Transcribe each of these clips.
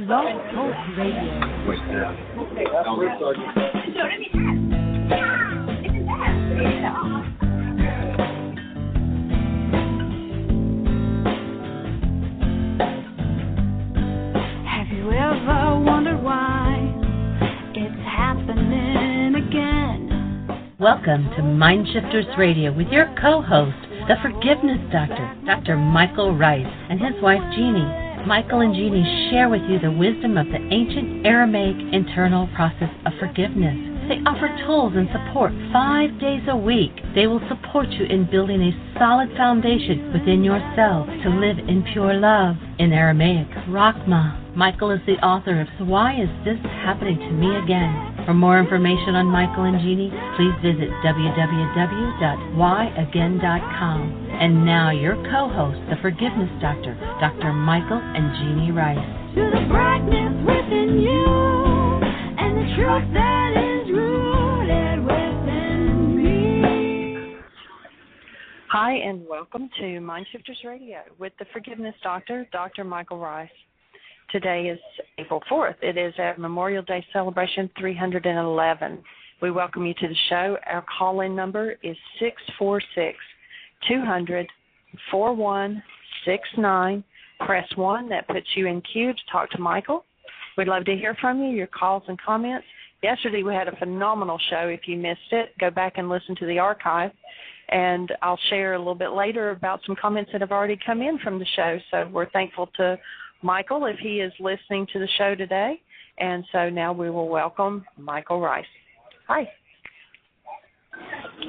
Blog Talk Radio. Have you ever wondered why it's happening again? Welcome to Mindshifters Radio with your co-host, the Forgiveness Doctor, Dr. Michael Ryce, and his wife, Jeanie. Michael and Jeanie share with you the wisdom of the ancient Aramaic internal process of forgiveness. They offer tools and support 5 days a week. They will support you in building a solid foundation within yourself to live in pure love. In Aramaic, Rachma. Michael is the author of So Why Is This Happening to Me Again? For more information on Michael and Jeanie, please visit www.whyagain.com. And now your co-host, the Forgiveness Doctor, Dr. Michael and Jeanie Ryce. To the brightness within you and the truth that is rooted within me. Hi, and welcome to Mindshifters Radio with the Forgiveness Doctor, Dr. Michael Ryce. Today is April 4th. It is our Memorial Day celebration 311. We welcome you to the show. Our call-in number is 646-200-4169. Press 1. That puts you in queue to talk to Michael. We'd love to hear from you, your calls and comments. Yesterday we had a phenomenal show. If you missed it, go back and listen to the archive. And I'll share a little bit later about some comments that have already come in from the show. So we're thankful to Michael if he is listening to the show today. And so now we will welcome Michael Ryce. Hi.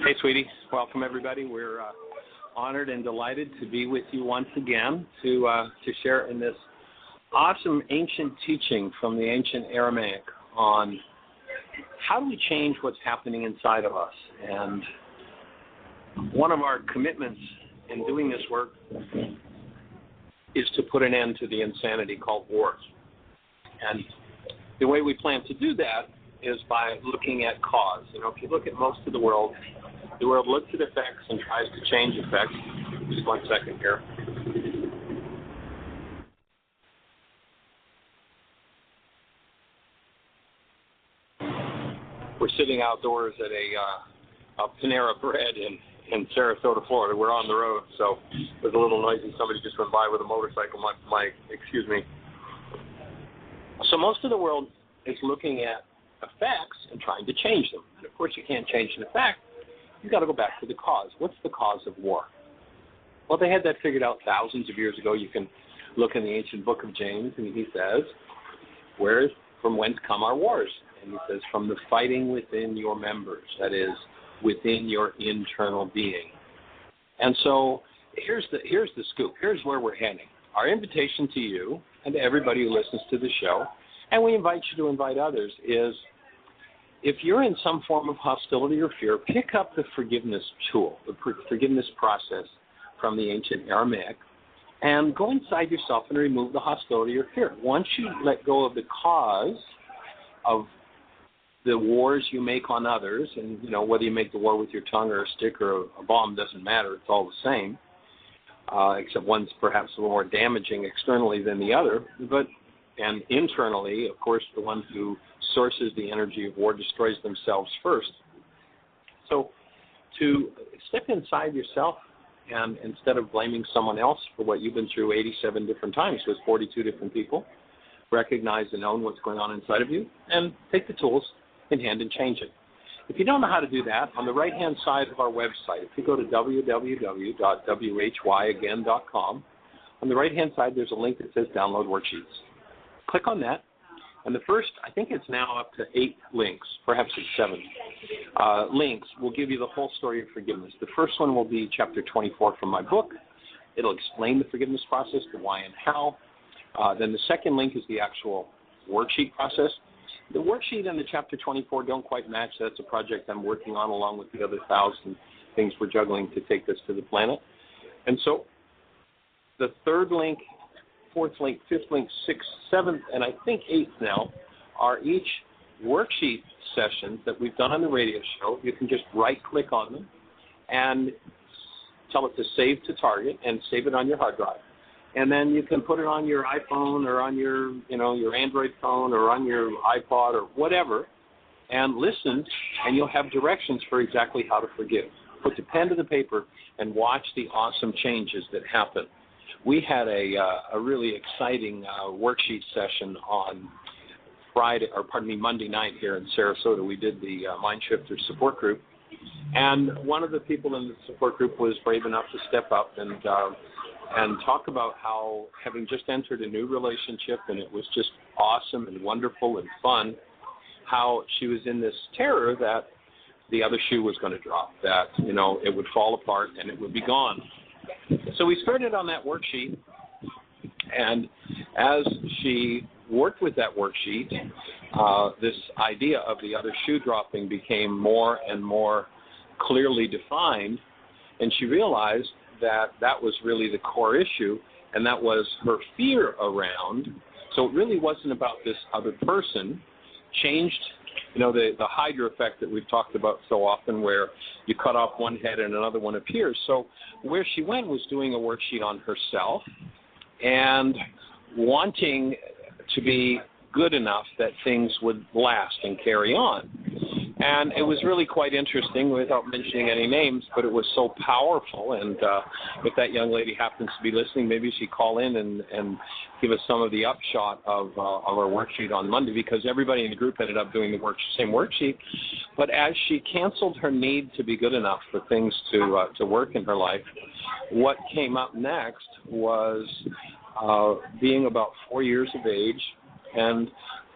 Hey, sweetie. Welcome, everybody. We're honored and delighted to be with you once again to share in this awesome ancient teaching from the ancient Aramaic on how do we change what's happening inside of us. And one of our commitments in doing this work is to put an end to the insanity called war. And the way we plan to do that is by looking at cause. You know, if you look at most of the world looks at effects and tries to change effects. Just 1 second here. We're sitting outdoors at a Panera Bread in Sarasota, Florida. We're on the road, so there's a little noisy. Somebody just went by with a motorcycle. Excuse me. So most of the world is looking at effects and trying to change them. And of course, you can't change an effect. You've got to go back to the cause. What's the cause of war? Well, they had that figured out thousands of years ago. You can look in the ancient book of James, and he says, from whence come our wars? And he says, from the fighting within your members, that is, within your internal being. And so here's the scoop. Here's where we're heading. Our invitation to you and to everybody who listens to the show, and we invite you to invite others, is if you're in some form of hostility or fear, pick up the forgiveness tool, the forgiveness process from the ancient Aramaic, and go inside yourself and remove the hostility or fear. Once you let go of the cause of the wars you make on others, and you know whether you make the war with your tongue or a stick or a bomb doesn't matter, it's all the same, except one's perhaps a little more damaging externally than the other, and internally, of course, the one who sources the energy of war destroys themselves first. So to step inside yourself and instead of blaming someone else for what you've been through 87 different times with 42 different people, recognize and own what's going on inside of you and take the tools in hand and change it. If you don't know how to do that, on the right-hand side of our website, if you go to www.whyagain.com, on the right-hand side there's a link that says Download Worksheets. Click on that, and the first, I think it's now up to 8 links, perhaps it's 7 links, will give you the whole story of forgiveness. The first one will be Chapter 24 from my book. It'll explain the forgiveness process, the why and how. Then the second link is the actual worksheet process. The worksheet and the Chapter 24 don't quite match. That's a project I'm working on along with the other 1,000 things we're juggling to take this to the planet. And so the third link, fourth link, fifth link, sixth, seventh, and I think eighth now are each worksheet sessions that we've done on the radio show. You can just right-click on them and tell it to save to target and save it on your hard drive. and then you can put it on your iPhone or on your, your Android phone or on your iPod or whatever, and listen, and you'll have directions for exactly how to forgive. Put the pen to the paper and watch the awesome changes that happen. We had a really exciting worksheet session on Monday night here in Sarasota. We did the Mind Shifters support group, and one of the people in the support group was brave enough to step up and talk about how, having just entered a new relationship, and it was just awesome and wonderful and fun, how she was in this terror that the other shoe was going to drop, that, it would fall apart and it would be gone. So we started on that worksheet, and as she worked with that worksheet, this idea of the other shoe dropping became more and more clearly defined, and she realized that that was really the core issue, and that was her fear around. So it really wasn't about this other person. Changed, the Hydra effect that we've talked about so often, where you cut off one head and another one appears. So where she went was doing a worksheet on herself and wanting to be good enough that things would last and carry on. And it was really quite interesting, without mentioning any names, but it was so powerful. And if that young lady happens to be listening, maybe she'd call in and give us some of the upshot of our worksheet on Monday, because everybody in the group ended up doing the same worksheet. But as she canceled her need to be good enough for things to work in her life, what came up next was being about 4 years of age and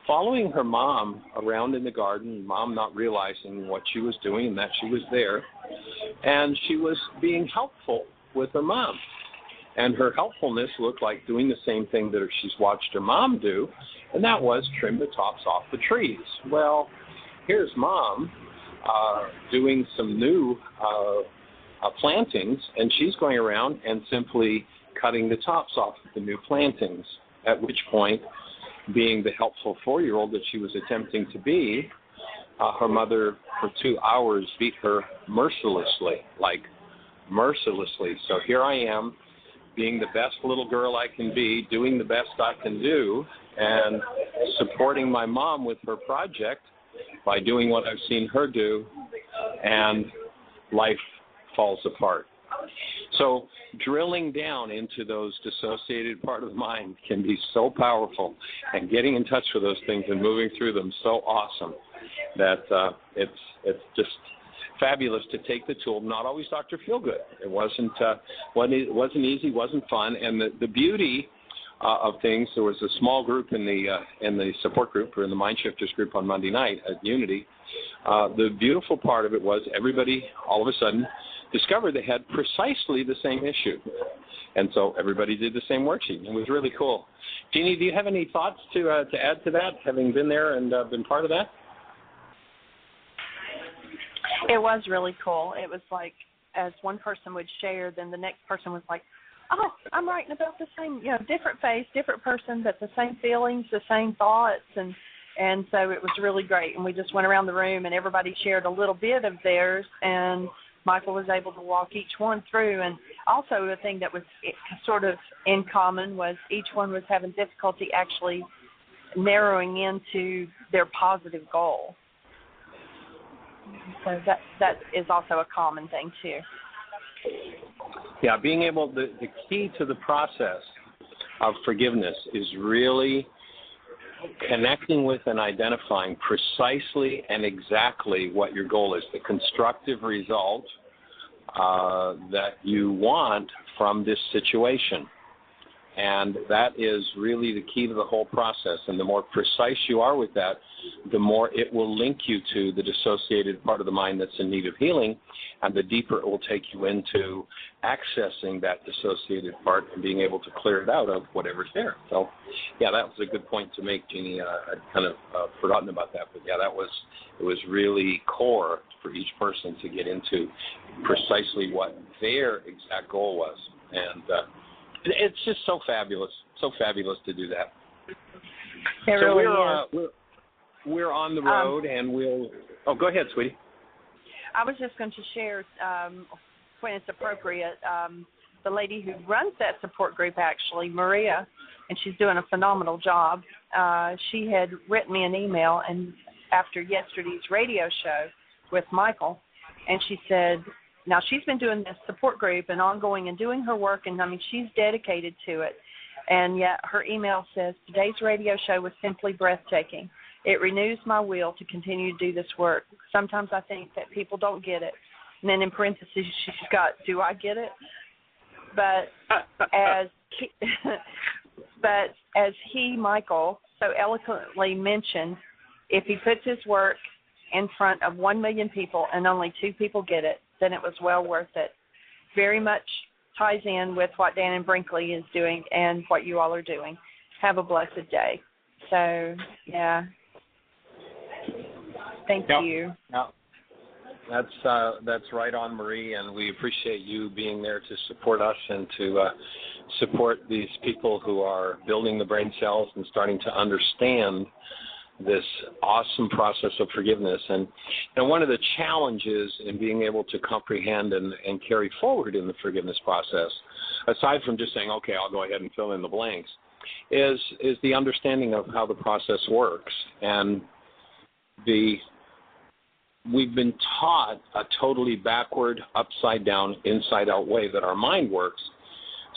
following her mom around in the garden, mom not realizing what she was doing and that she was there. And she was being helpful with her mom. And her helpfulness looked like doing the same thing that she's watched her mom do, and that was trim the tops off the trees. Well, here's mom doing some new plantings, and she's going around and simply cutting the tops off of the new plantings, at which point, being the helpful 4-year-old that she was attempting to be, her mother for 2 hours beat her mercilessly. So here I am, being the best little girl I can be, doing the best I can do, and supporting my mom with her project by doing what I've seen her do, and life falls apart. So drilling down into those dissociated part of the mind can be so powerful, and getting in touch with those things and moving through them so awesome that it's just fabulous to take the tool. Not always Dr. Feelgood. It wasn't easy, wasn't fun, and the beauty of things. There was a small group in the support group, or in the Mind Shifters group on Monday night at Unity. The beautiful part of it was everybody all of a sudden discovered they had precisely the same issue. And so everybody did the same worksheet. It was really cool. Jeanie, do you have any thoughts to add to that, having been there and been part of that? It was really cool. It was like, as one person would share, then the next person was like, oh, I'm writing about the same, different face, different person, but the same feelings, the same thoughts. And so it was really great. And we just went around the room, and everybody shared a little bit of theirs, and Michael was able to walk each one through. And also the thing that was sort of in common was each one was having difficulty actually narrowing into their positive goal. So that is also a common thing too. Yeah, being able, the key to the process of forgiveness is really connecting with and identifying precisely and exactly what your goal is, the constructive result that you want from this situation. And that is really the key to the whole process. And the more precise you are with that, the more it will link you to the dissociated part of the mind that's in need of healing, and the deeper it will take you into accessing that dissociated part and being able to clear it out of whatever's there. So, yeah, that was a good point to make, Jeanie. I'd kind of forgotten about that. But, yeah, it was really core for each person to get into precisely what their exact goal was. And it's just so fabulous to do that. It really is. We're on the road, and we'll. Oh, go ahead, sweetie. I was just going to share, when it's appropriate, the lady who runs that support group, actually, Maria, and she's doing a phenomenal job. She had written me an email and after yesterday's radio show with Michael, and she said, now she's been doing this support group and ongoing and doing her work, and I mean she's dedicated to it. And yet her email says, today's radio show was simply breathtaking. It renews my will to continue to do this work. Sometimes I think that people don't get it. And then in parentheses she's got, do I get it? But as Michael, so eloquently mentioned, if he puts his work in front of 1 million people and only 2 people get it, then it was well worth it. Very much ties in with what Dan and Brinkley is doing and what you all are doing. Have a blessed day. So, yeah. Thank you. Yep. That's right on, Marie, and we appreciate you being there to support us and to support these people who are building the brain cells and starting to understand this awesome process of forgiveness. And one of the challenges in being able to comprehend and carry forward in the forgiveness process, aside from just saying, okay, I'll go ahead and fill in the blanks, is the understanding of how the process works. And we've been taught a totally backward, upside down, inside out way that our mind works.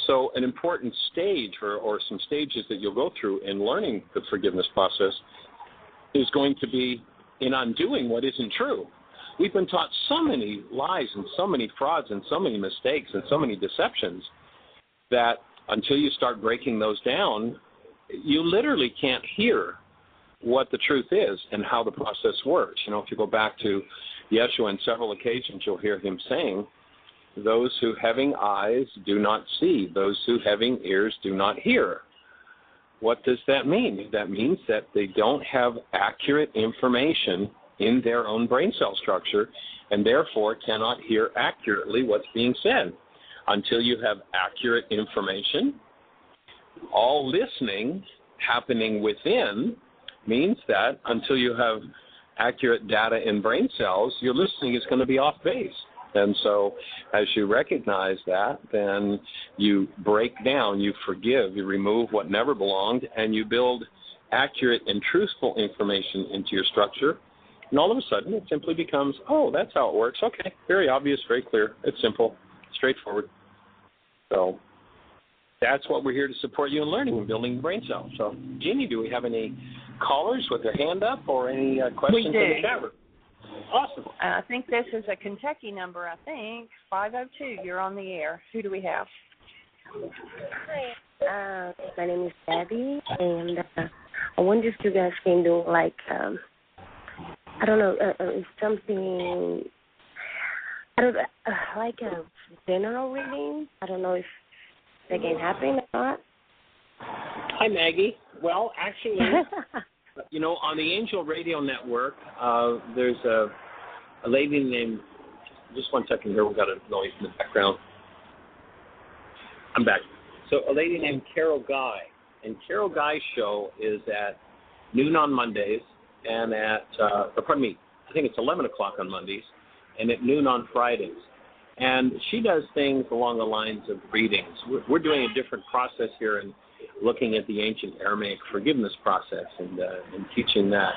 So an important stage or some stages that you'll go through in learning the forgiveness process is going to be in undoing what isn't true. We've been taught so many lies and so many frauds and so many mistakes and so many deceptions that until you start breaking those down, you literally can't hear what the truth is and how the process works. You know, if you go back to Yeshua on several occasions, you'll hear him saying, those who having eyes do not see, those who having ears do not hear. What does that mean? That means that they don't have accurate information in their own brain cell structure and therefore cannot hear accurately what's being said. Until you have accurate information, all listening happening within means that until you have accurate data in brain cells, your listening is going to be off base. And so as you recognize that, then you break down, you forgive, you remove what never belonged, and you build accurate and truthful information into your structure. And all of a sudden, it simply becomes, oh, that's how it works. Okay, very obvious, very clear. It's simple, straightforward. So that's what we're here to support you in learning and building the brain cell. So, Jeanie, do we have any callers with their hand up or any questions in the chat room? Awesome. I think this is a Kentucky number, 502. You're on the air. Who do we have? Hi. My name is Debbie, and I wonder if you guys can do, like, I don't know, something, like a general reading. I don't know if that can happen or not. Hi, Maggie. Well, actually, you know, on the Angel Radio Network, there's a lady named, just one second here, we've got a noise in the background. I'm back. So a lady named Carol Guy, and Carol Guy's show is at noon on Mondays, and I think it's 11 o'clock on Mondays, and at noon on Fridays. And she does things along the lines of readings. We're doing a different process here and looking at the ancient Aramaic forgiveness process and teaching that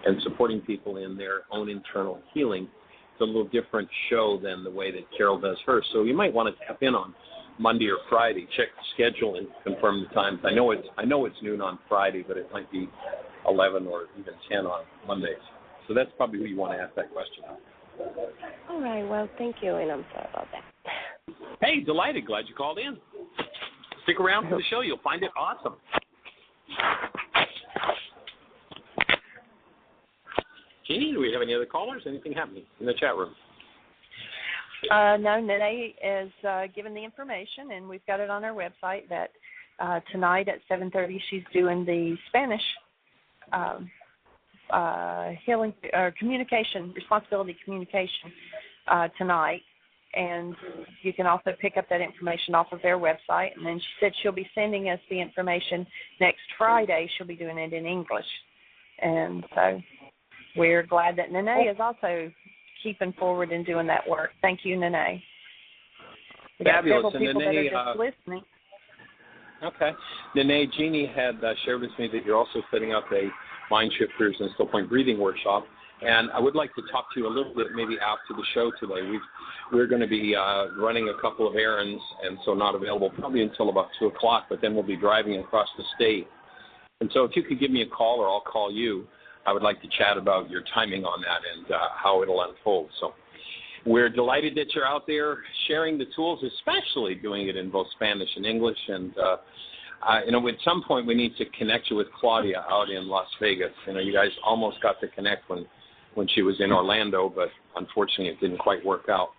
and supporting people in their own internal healing. It's a little different show than the way that Carol does hers. So you might want to tap in on Monday or Friday. Check the schedule and confirm the times. I know it's noon on Friday, but it might be 11 or even 10 on Mondays. So that's probably who you want to ask that question of. All right. Well, thank you, and I'm sorry about that. Hey, delighted. Glad you called in. Stick around for the show. You'll find it awesome. Jeanie, do we have any other callers? Anything happening in the chat room? No, Nene is giving the information, and we've got it on our website that tonight at 7:30 she's doing the Spanish healing communication, responsibility communication tonight. And you can also pick up that information off of their website. And then she said she'll be sending us the information next Friday. She'll be doing it in English. And so we're glad that Nene is also keeping forward and doing that work. Thank you, Nene. We got Fabulous. several people And Danae, that are just listening. Okay. Danae, Jeanie had shared with me that you're also setting up a mind shifters and still point breathing workshop. And I would like to talk to you a little bit maybe after the show today. We're going to be running a couple of errands, and so not available probably until about 2 o'clock, but then we'll be driving across the state. And so if you could give me a call or I'll call you, I would like to chat about your timing on that and how it'll unfold. So we're delighted that you're out there sharing the tools, especially doing it in both Spanish and English. And, at some point we need to connect you with Claudia out in Las Vegas. You guys almost got to connect when she was in Orlando, but unfortunately it didn't quite work out.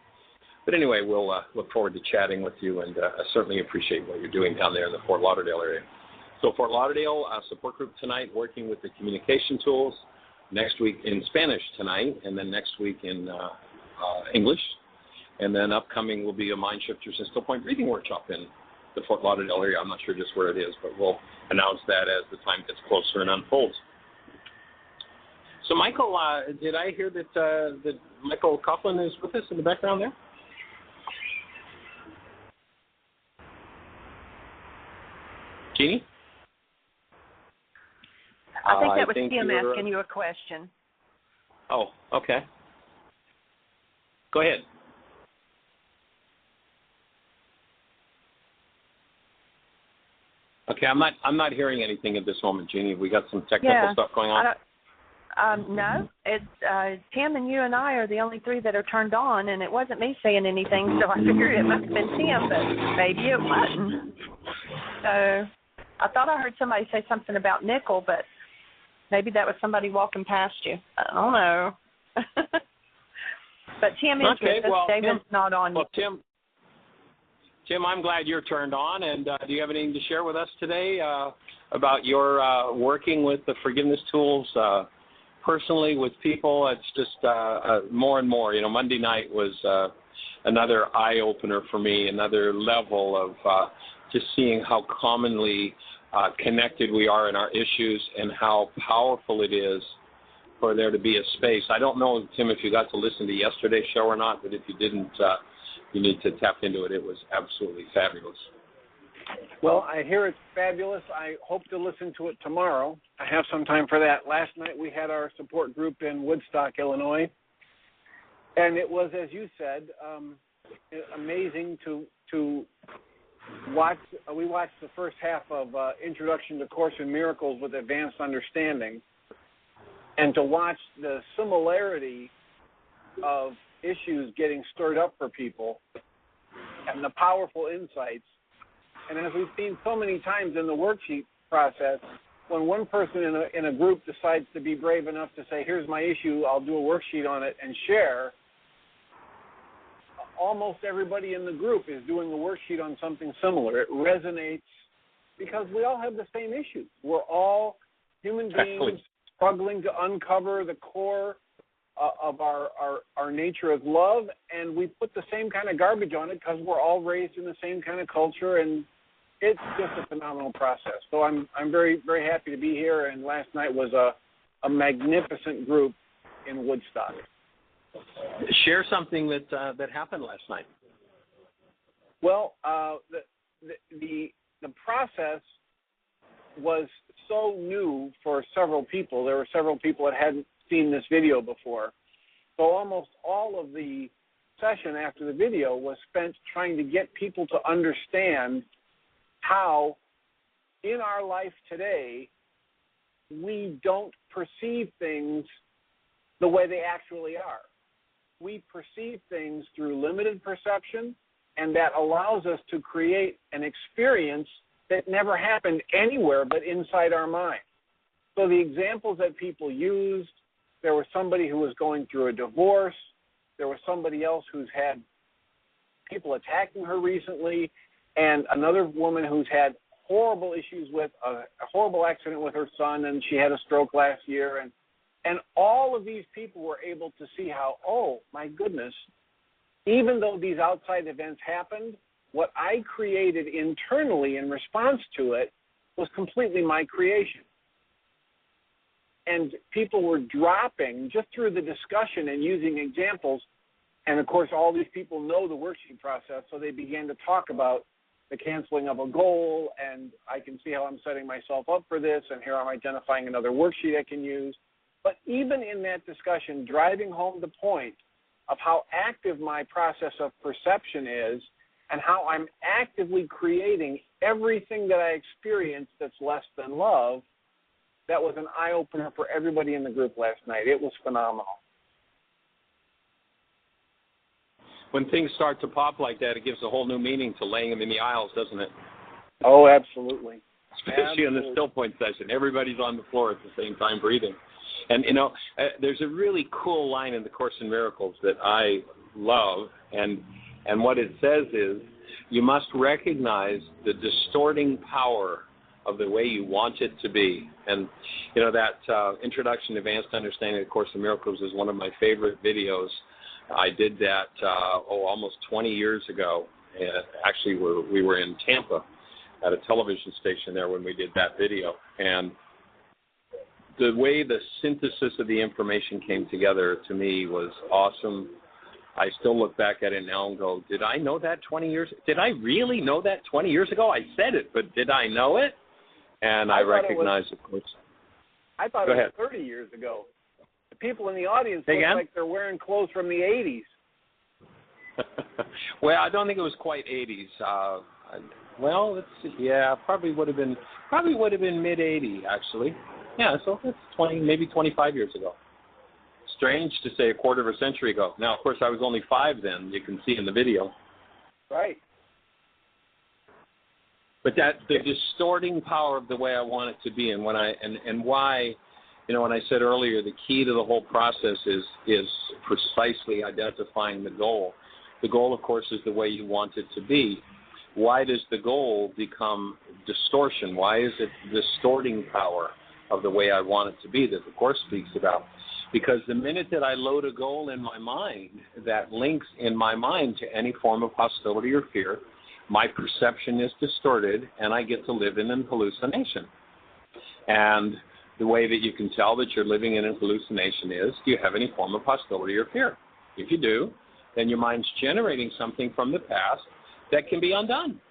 But anyway, we'll look forward to chatting with you, and I certainly appreciate what you're doing down there in the Fort Lauderdale area. So Fort Lauderdale support group tonight, working with the communication tools. Next week in Spanish tonight, and then next week in English. And then upcoming will be a Mind Shifters and Still Point Breathing workshop in the Fort Lauderdale area. I'm not sure just where it is, but we'll announce that as the time gets closer and unfolds. So, Michael, did I hear that Michael Coughlin is with us in the background there? Jeanie? I think that was Tim asking you a question. Oh, okay. Go ahead. Okay, I'm not hearing anything at this moment, Jeanie. We got some technical stuff going on. No, it's Tim and you and I are the only three that are turned on, and it wasn't me saying anything, so I figured it must have been Tim, but maybe it wasn't. So I thought I heard somebody say something about nickel, but maybe that was somebody walking past you. I don't know. But Tim is with us. David's not on. Well, Tim, I'm glad you're turned on, and do you have anything to share with us today about your working with the forgiveness tools personally with people? It's just more and more. Monday night was another eye-opener for me, another level of just seeing how commonly connected we are in our issues and how powerful it is for there to be a space. I don't know, Tim, if you got to listen to yesterday's show or not, but if you didn't, you need to tap into it. It was absolutely fabulous. Well, I hear it's fabulous. I hope to listen to it tomorrow. I have some time for that. Last night we had our support group in Woodstock, Illinois, and it was, as you said, amazing to watch. We watched the first half of Introduction to Course in Miracles with Advanced Understanding, and to watch the similarity of issues getting stirred up for people and the powerful insights. And as we've seen so many times in the worksheet process, when one person in a group decides to be brave enough to say, here's my issue, I'll do a worksheet on it and share, almost everybody in the group is doing a worksheet on something similar. It resonates because we all have the same issues. We're all human beings struggling to uncover the core of our nature as love, and we put the same kind of garbage on it because we're all raised in the same kind of culture, and it's just a phenomenal process. So I'm very, very happy to be here, and last night was a magnificent group in Woodstock. Share something that happened last night. Well, the process was so new for several people. There were several people that hadn't seen this video before. So almost all of the session after the video was spent trying to get people to understand how in our life today we don't perceive things the way they actually are. We perceive things through limited perception, and that allows us to create an experience that never happened anywhere but inside our mind. So the examples that people used, there was somebody who was going through a divorce. There was somebody else who's had people attacking her recently, and another woman who's had horrible issues with a horrible accident with her son, and she had a stroke last year. And all of these people were able to see how, oh, my goodness, even though these outside events happened, what I created internally in response to it was completely my creation. And people were dropping, just through the discussion and using examples, And, of course, all these people know the worksheet process, so they began to talk about the canceling of a goal, and I can see how I'm setting myself up for this, and here I'm identifying another worksheet I can use. But even in that discussion, driving home the point of how active my process of perception is and how I'm actively creating everything that I experience that's less than love, that was an eye-opener for everybody in the group last night. It was phenomenal. When things start to pop like that, it gives a whole new meaning to laying them in the aisles, doesn't it? Oh, absolutely. Especially in the still point session. Everybody's on the floor at the same time breathing. And, there's a really cool line in the Course in Miracles that I love, and what it says is, you must recognize the distorting power of the way you want it to be. And, that Introduction to Advanced Understanding of the Course in Miracles is one of my favorite videos. I did that, almost 20 years ago. Actually, we were in Tampa at a television station there when we did that video. And the way the synthesis of the information came together, to me, was awesome. I still look back at it now and go, did I know that 20 years? Did I really know that 20 years ago? I said it, but did I know it? And I recognize, of course. I thought it was 30 years ago. The people in the audience look like they're wearing clothes from the 80s. Well, I don't think it was quite 80s. Well, let's see. Yeah, probably would have been mid 80 actually. Yeah, so it's 20, maybe 25 years ago. Strange to say a quarter of a century ago. Now, of course, I was only 5 then. You can see in the video. Right. But that the distorting power of the way I want it to be, and when and why, when I said earlier, the key to the whole process is precisely identifying the goal. The goal, of course, is the way you want it to be. Why does the goal become distortion? Why is it distorting power of the way I want it to be that the Course speaks about? Because the minute that I load a goal in my mind that links in my mind to any form of hostility or fear, my perception is distorted and I get to live in an hallucination. And the way that you can tell that you're living in a hallucination is, do you have any form of hostility or fear? If you do, then your mind's generating something from the past that can be undone.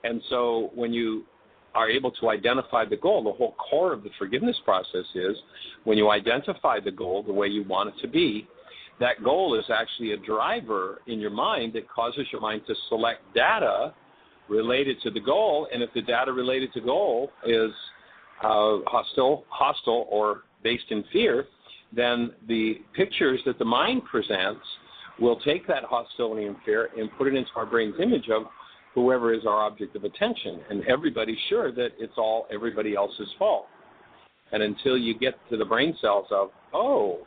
And so when you are able to identify the goal, the whole core of the forgiveness process is when you identify the goal the way you want it to be, that goal is actually a driver in your mind that causes your mind to select data related to the goal. And if the data related to goal is hostile or based in fear, then the pictures that the mind presents will take that hostility and fear and put it into our brain's image of whoever is our object of attention. And everybody's sure that it's all everybody else's fault. And until you get to the brain cells of, oh,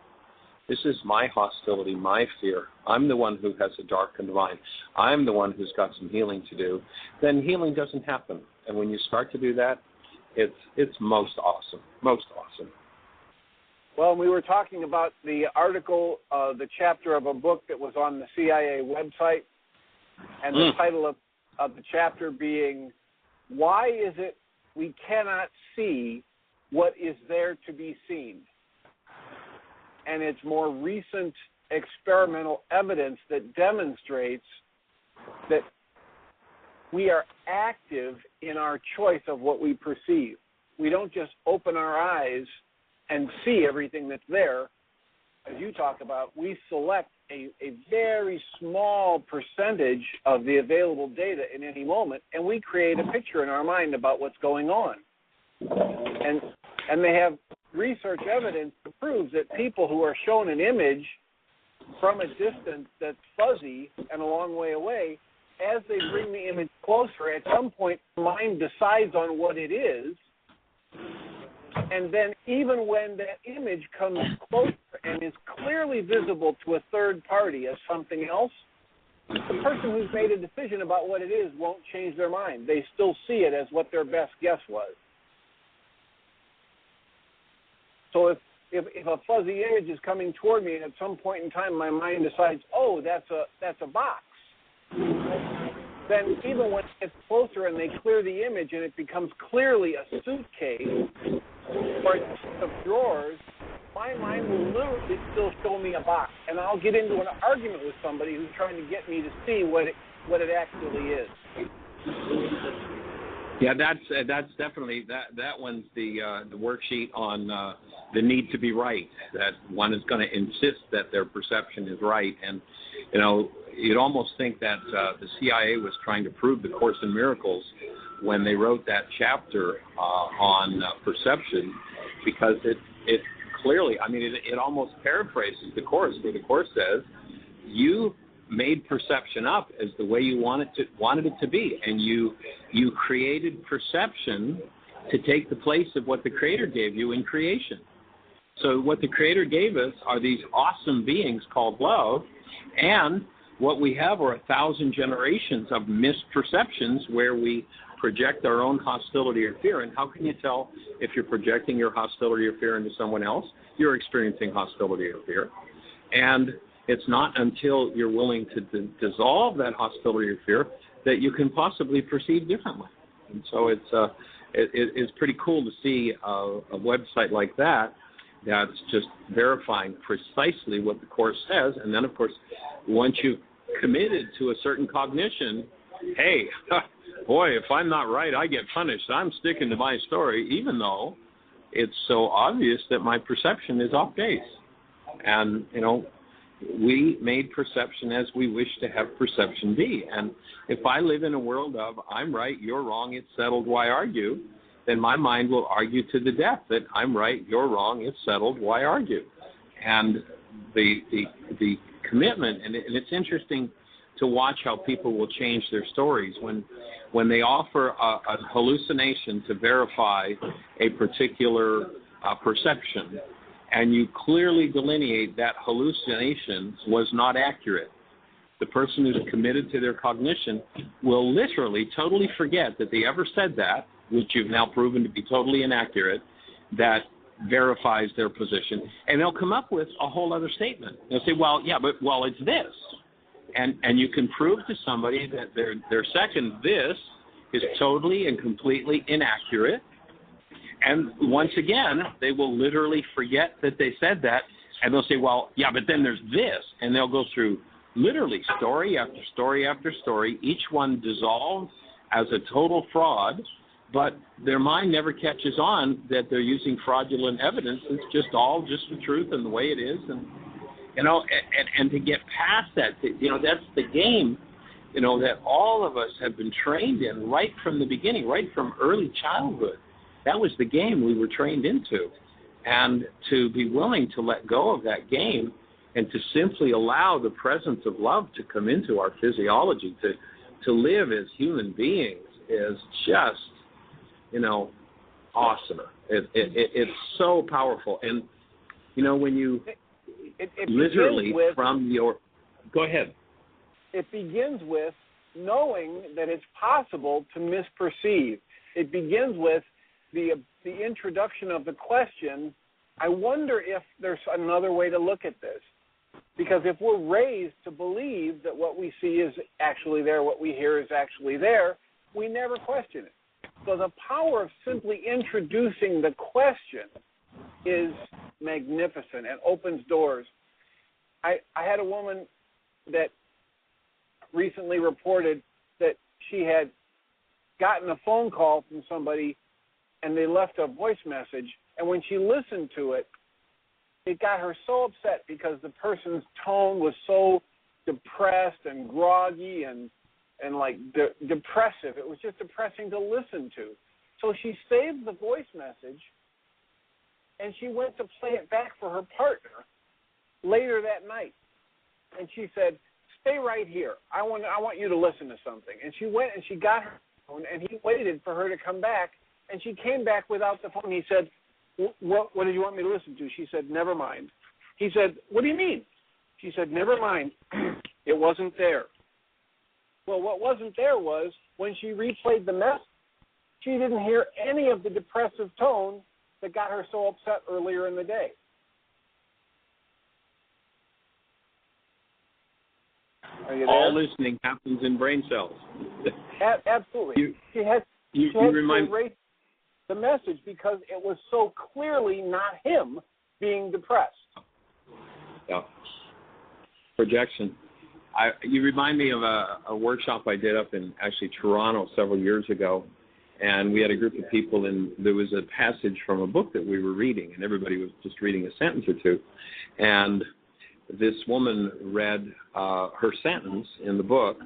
this is my hostility, my fear. I'm the one who has a darkened mind. I'm the one who's got some healing to do. Then healing doesn't happen. And when you start to do that, it's most awesome, most awesome. Well, we were talking about the article, the chapter of a book that was on the CIA website, and the title of the chapter being, Why Is It We Cannot See What Is There to Be Seen? And it's more recent experimental evidence that demonstrates that we are active in our choice of what we perceive. We don't just open our eyes and see everything that's there. As you talk about, we select a very small percentage of the available data in any moment, and we create a picture in our mind about what's going on. And they have research evidence that proves that people who are shown an image from a distance that's fuzzy and a long way away, as they bring the image closer, at some point the mind decides on what it is, and then even when that image comes closer and is clearly visible to a third party as something else, the person who's made a decision about what it is won't change their mind. They still see it as what their best guess was. So if a fuzzy image is coming toward me and at some point in time my mind decides, oh, that's a box, then even when it gets closer and they clear the image and it becomes clearly a suitcase or a set of drawers, my mind will literally still show me a box, and I'll get into an argument with somebody who's trying to get me to see what it actually is. Yeah, that's definitely that one's the worksheet on the need to be right. That one is going to insist that their perception is right, and you'd almost think that the CIA was trying to prove the Course in Miracles when they wrote that chapter on perception, because it clearly, it almost paraphrases the Course, where the Course says, you made perception up as the way you wanted it to be, and you created perception to take the place of what the Creator gave you in creation. So what the Creator gave us are these awesome beings called love, and what we have are 1,000 generations of misperceptions where we project our own hostility or fear. And how can you tell if you're projecting your hostility or fear into someone else? You're experiencing hostility or fear. And it's not until you're willing to dissolve that hostility or fear that you can possibly perceive differently. And so it's pretty cool to see a website like that that's just verifying precisely what the Course says. And then, of course, once you've committed to a certain cognition, hey, boy, if I'm not right, I get punished. I'm sticking to my story, even though it's so obvious that my perception is off base. And, we made perception as we wish to have perception be. And if I live in a world of I'm right, you're wrong, it's settled, why argue? Then my mind will argue to the death that I'm right, you're wrong, it's settled, why argue? And the commitment, and it's interesting to watch how people will change their stories when they offer a hallucination to verify a particular perception, and you clearly delineate that hallucination was not accurate. The person who's committed to their cognition will literally totally forget that they ever said that, which you've now proven to be totally inaccurate, that verifies their position, and they'll come up with a whole other statement. They'll say, well, it's this. And you can prove to somebody that their second this is totally and completely inaccurate. And once again, they will literally forget that they said that, and they'll say, but then there's this. And they'll go through literally story after story after story, each one dissolved as a total fraud, but their mind never catches on that they're using fraudulent evidence. It's just the truth and the way it is. And and to get past that, that's the game, that all of us have been trained in right from the beginning, right from early childhood. That was the game we were trained into. And to be willing to let go of that game and to simply allow the presence of love to come into our physiology, to live as human beings is just, awesome. It's so powerful. And, when you... It literally with, from your... Go ahead. It begins with knowing that it's possible to misperceive. It begins with the introduction of the question, I wonder if there's another way to look at this. Because if we're raised to believe that what we see is actually there, what we hear is actually there, we never question it. So the power of simply introducing the question is magnificent and opens doors. I had a woman that recently reported that she had gotten a phone call from somebody and they left a voice message, and when she listened to it, it got her so upset because the person's tone was so depressed and groggy and depressive. It was just depressing to listen to. So she saved the voice message and she went to play it back for her partner later that night. And she said, stay right here. I want you to listen to something. And she went and she got her phone, and he waited for her to come back, and she came back without the phone. He said, what did you want me to listen to? She said, never mind. He said, what do you mean? She said, never mind. It wasn't there. Well, what wasn't there was when she replayed the message, she didn't hear any of the depressive tone that got her so upset earlier in the day. Are you there? All listening happens in brain cells. Absolutely. She had to erase the message because it was so clearly not him being depressed. Yeah. Projection. You remind me of a workshop I did up in actually Toronto several years ago, and we had a group of people, and there was a passage from a book that we were reading, and everybody was just reading a sentence or two, and this woman read her sentence in the book,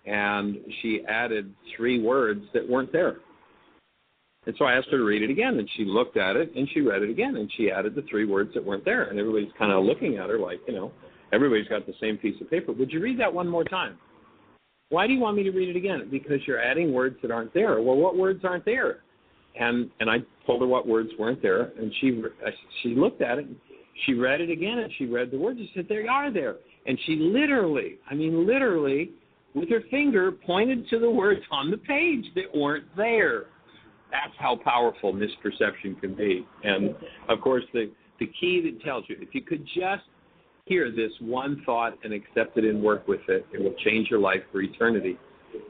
and she added 3 words that weren't there. And so I asked her to read it again, and she looked at it, and she read it again, and she added the 3 words that weren't there. And everybody's kind of looking at her like, everybody's got the same piece of paper. Would you read that one more time? Why do you want me to read it again? Because you're adding words that aren't there. Well, what words aren't there? And I told her what words weren't there, and she looked at it, and she read it again, and she read the words. She said, they are there. And she literally, with her finger, pointed to the words on the page that weren't there. That's how powerful misperception can be. And, of course, the key that tells you, if you could just hear this one thought and accept it and work with it, it will change your life for eternity.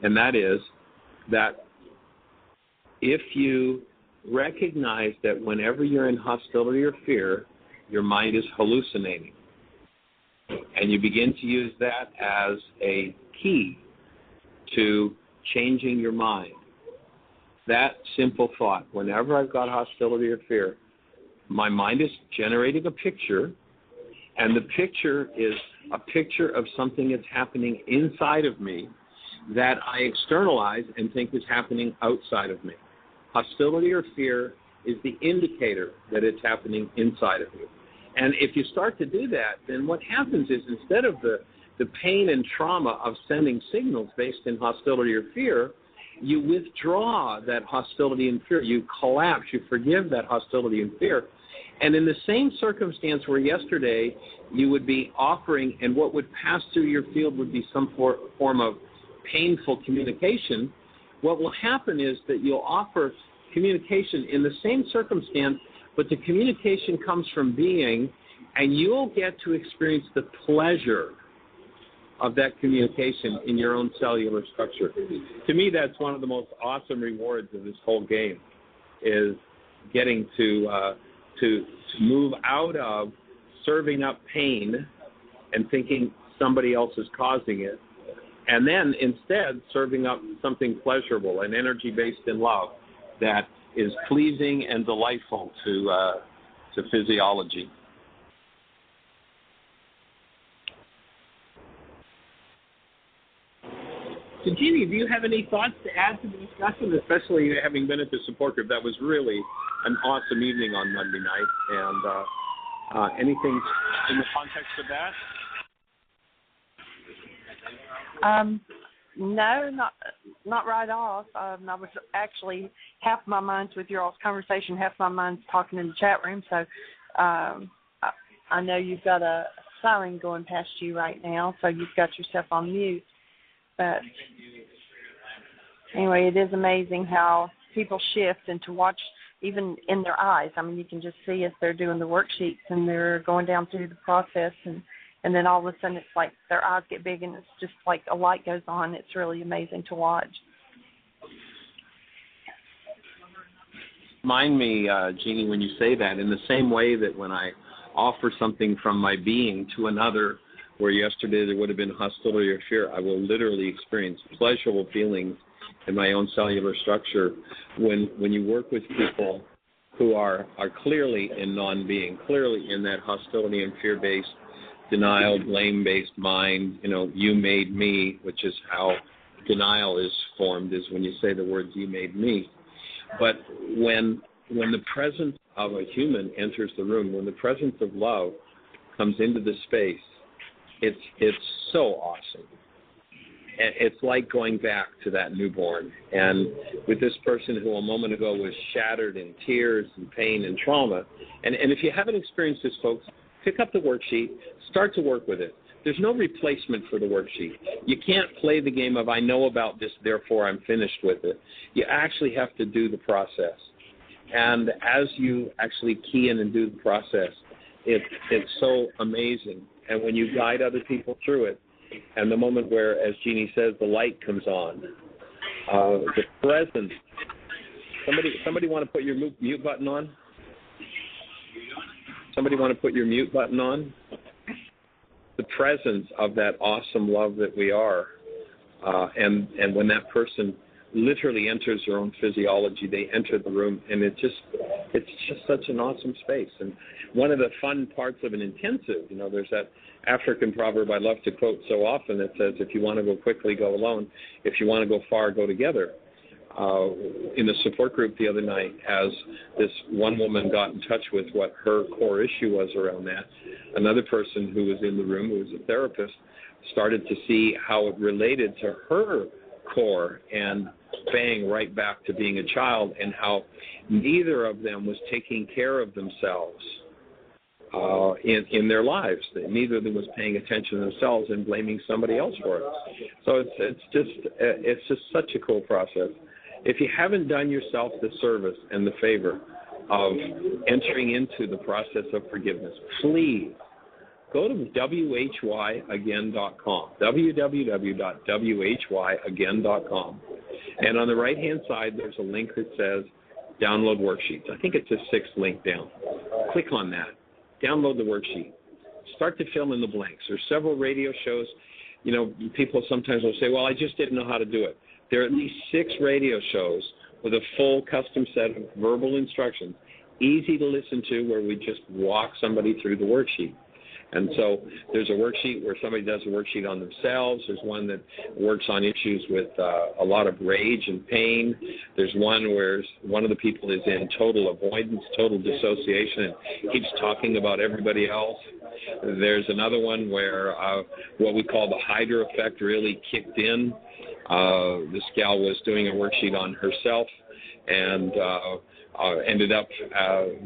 And that is that if you recognize that whenever you're in hostility or fear, your mind is hallucinating, and you begin to use that as a key to changing your mind, that simple thought, whenever I've got hostility or fear, my mind is generating a picture, and the picture is a picture of something that's happening inside of me that I externalize and think is happening outside of me. Hostility or fear is the indicator that it's happening inside of you. And if you start to do that, then what happens is instead of the pain and trauma of sending signals based in hostility or fear, you withdraw that hostility and fear. You collapse. You forgive that hostility and fear. And in the same circumstance where yesterday you would be offering, and what would pass through your field would be some form of painful communication, what will happen is that you'll offer communication in the same circumstance, but the communication comes from being, and you'll get to experience the pleasure of that communication in your own cellular structure. To me, that's one of the most awesome rewards of this whole game, is getting to move out of serving up pain and thinking somebody else is causing it, and then instead serving up something pleasurable and energy based in love that is pleasing and delightful to physiology. So, Jeanie, do you have any thoughts to add to the discussion, especially having been at the support group? That was really an awesome evening on Monday night. And anything in the context of that? No, not right off. I was actually half my mind's with your all's conversation, half my mind's talking in the chat room. So I know you've got a siren going past you right now, so you've got yourself on mute. But anyway, it is amazing how people shift, and to watch even in their eyes. I mean, you can just see as they're doing the worksheets and they're going down through the process, and then all of a sudden it's like their eyes get big and it's just like a light goes on. It's really amazing to watch. Remind me, Jeanie, when you say that, in the same way that when I offer something from my being to another, where yesterday there would have been hostility or fear, I will literally experience pleasurable feelings in my own cellular structure when you work with people who are clearly in non-being, clearly in that hostility and fear-based, denial, blame-based mind. You made me, which is how denial is formed, is when you say the words, you made me. But when the presence of a human enters the room, when the presence of love comes into the space, it's so awesome. It's like going back to that newborn. And with this person who a moment ago was shattered in tears and pain and trauma, and if you haven't experienced this, folks, pick up the worksheet, start to work with it. There's no replacement for the worksheet. You can't play the game of I know about this, therefore I'm finished with it. You actually have to do the process. And as you actually key in and do the process, it's so amazing. And when you guide other people through it, and the moment where, as Jeanie says, the light comes on, the presence. Somebody want to put your mute button on? Somebody want to put your mute button on? The presence of that awesome love that we are, and when that person literally enters their own physiology, they enter the room, and it's just such an awesome space. And one of the fun parts of an intensive, there's that African proverb I love to quote so often that says, if you want to go quickly, go alone. If you want to go far, go together. In the support group the other night, as this one woman got in touch with what her core issue was around that, another person who was in the room, who was a therapist, started to see how it related to her core and bang right back to being a child, and how neither of them was taking care of themselves in their lives. Neither of them was paying attention to themselves and blaming somebody else for it. So it's just such a cool process. If you haven't done yourself the service and the favor of entering into the process of forgiveness, please go to whyagain.com, www.whyagain.com, and on the right-hand side there's a link that says download worksheets. I think it's the 6th link down. Click on that. Download the worksheet. Start to fill in the blanks. There's several radio shows. People sometimes will say, well, I just didn't know how to do it. There are at least 6 radio shows with a full custom set of verbal instructions, easy to listen to, where we just walk somebody through the worksheet. And so there's a worksheet where somebody does a worksheet on themselves. There's one that works on issues with a lot of rage and pain. There's one where one of the people is in total avoidance, total dissociation, and keeps talking about everybody else. There's another one where what we call the Hydra effect really kicked in. This gal was doing a worksheet on herself and ended up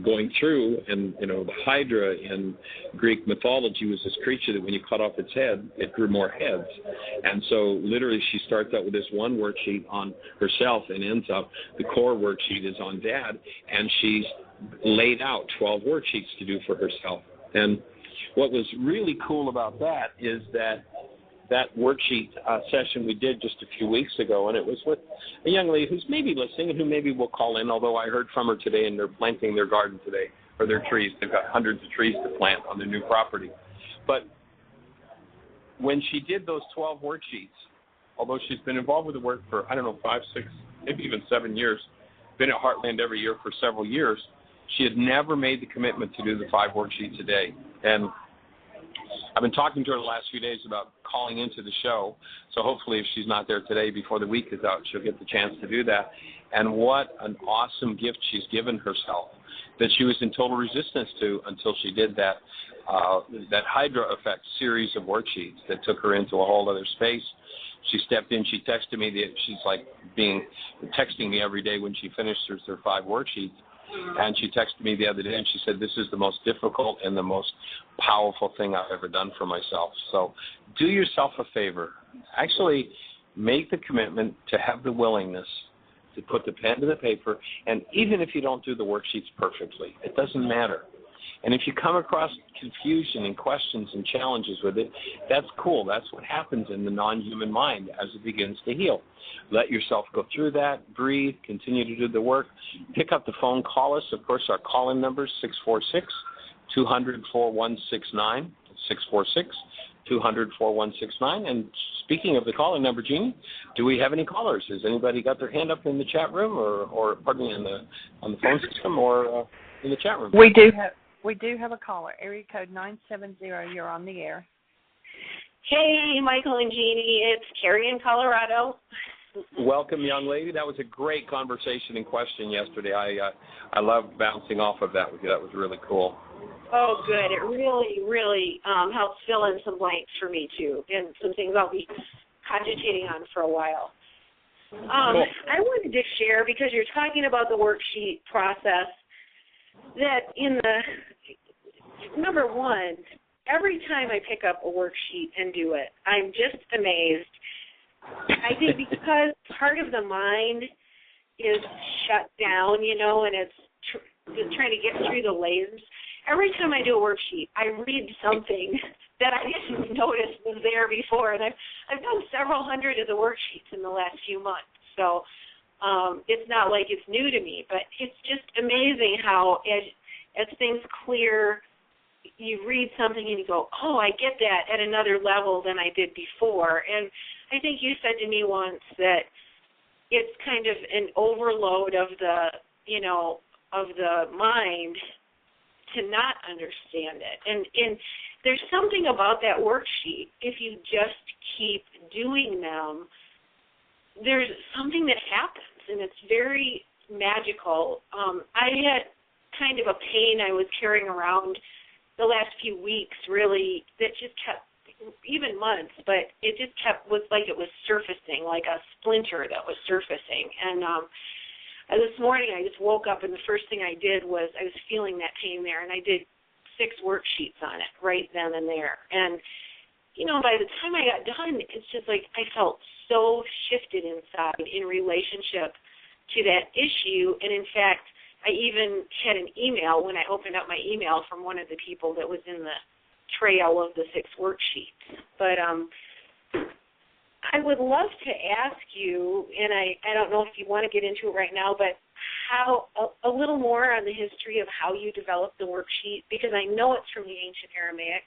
going through, and the Hydra in Greek mythology was this creature that when you cut off its head, it grew more heads. And so literally she starts out with this one worksheet on herself and ends up, the core worksheet is on Dad, and she's laid out 12 worksheets to do for herself. And what was really cool about that is that worksheet session we did just a few weeks ago, and it was with a young lady who's maybe listening and who maybe will call in, although I heard from her today, and they're planting their garden today, or their trees. They've got hundreds of trees to plant on their new property. But when she did those 12 worksheets, although she's been involved with the work for, 5, 6, maybe even 7 years, been at Heartland every year for several years, she had never made the commitment to do the 5 worksheets a day. And I've been talking to her the last few days about calling into the show, so hopefully if she's not there today before the week is out, she'll get the chance to do that. And what an awesome gift she's given herself that she was in total resistance to until she did that Hydra effect series of worksheets that took her into a whole other space. She stepped in, she texted me, she's like texting me every day when she finished her 5 worksheets. And she texted me the other day, and she said, this is the most difficult and the most powerful thing I've ever done for myself. So do yourself a favor. Actually make the commitment to have the willingness to put the pen to the paper, and even if you don't do the worksheets perfectly, it doesn't matter. And if you come across confusion and questions and challenges with it, that's cool. That's what happens in the non-human mind as it begins to heal. Let yourself go through that, breathe, continue to do the work. Pick up the phone, call us. Of course, our call-in number is 646-200-4169, 646-200-4169. And speaking of the call-in number, Jeanie, do we have any callers? Has anybody got their hand up in the chat room or pardon me, on the phone system or in the chat room? We do have a caller, area code 970. You're on the air. Hey, Michael and Jeanie. It's Carrie in Colorado. Welcome, young lady. That was a great conversation and question yesterday. I loved bouncing off of that with you. That was really cool. Oh, good. It really, really helps fill in some blanks for me, too, and some things I'll be cogitating on for a while. Cool. I wanted to share, because you're talking about the worksheet process, that number one, every time I pick up a worksheet and do it, I'm just amazed. I think because part of the mind is shut down, and it's trying to get through the layers. Every time I do a worksheet, I read something that I didn't notice was there before, and I've done several hundred of the worksheets in the last few months, so it's not like it's new to me, but it's just amazing how as things clear you read something and you go, oh, I get that at another level than I did before. And I think you said to me once that it's kind of an overload of the, of the mind to not understand it. And there's something about that worksheet. If you just keep doing them, there's something that happens, and it's very magical. I had kind of a pain I was carrying around the last few weeks, really, that just kept, even months, but it just was like it was surfacing, like a splinter that was surfacing. And this morning I just woke up, and the first thing I did was I was feeling that pain there, and I did 6 worksheets on it right then and there. And, by the time I got done, it's just like I felt so shifted inside in relationship to that issue. And, in fact, I even had an email when I opened up my email from one of the people that was in the trail of the 6 worksheets. But I would love to ask you, and I don't know if you want to get into it right now, but how a little more on the history of how you developed the worksheet, because I know it's from the ancient Aramaic,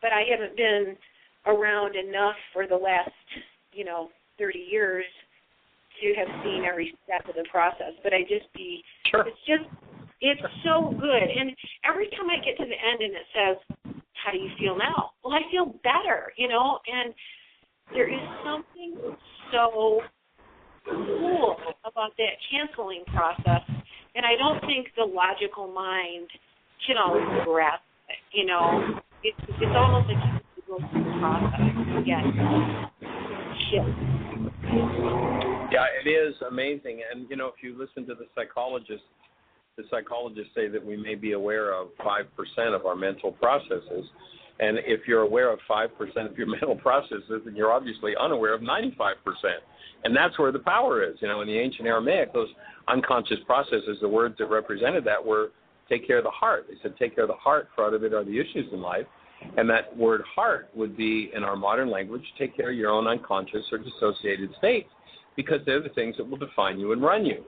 but I haven't been around enough for the last, 30 years to have seen every step of the process. But Sure. It's so good. And every time I get to the end and it says, how do you feel now? Well, I feel better, and there is something so cool about that canceling process, and I don't think the logical mind can always grasp it, It's almost like you have to go through the process to get shift. Yeah, it is amazing. And, if you listen to the psychologists say that we may be aware of 5% of our mental processes. And if you're aware of 5% of your mental processes, then you're obviously unaware of 95%. And that's where the power is. In the ancient Aramaic, those unconscious processes, the words that represented that were take care of the heart. They said take care of the heart, for out of it are the issues in life. And that word heart would be, in our modern language, take care of your own unconscious or dissociated states, because they're the things that will define you and run you.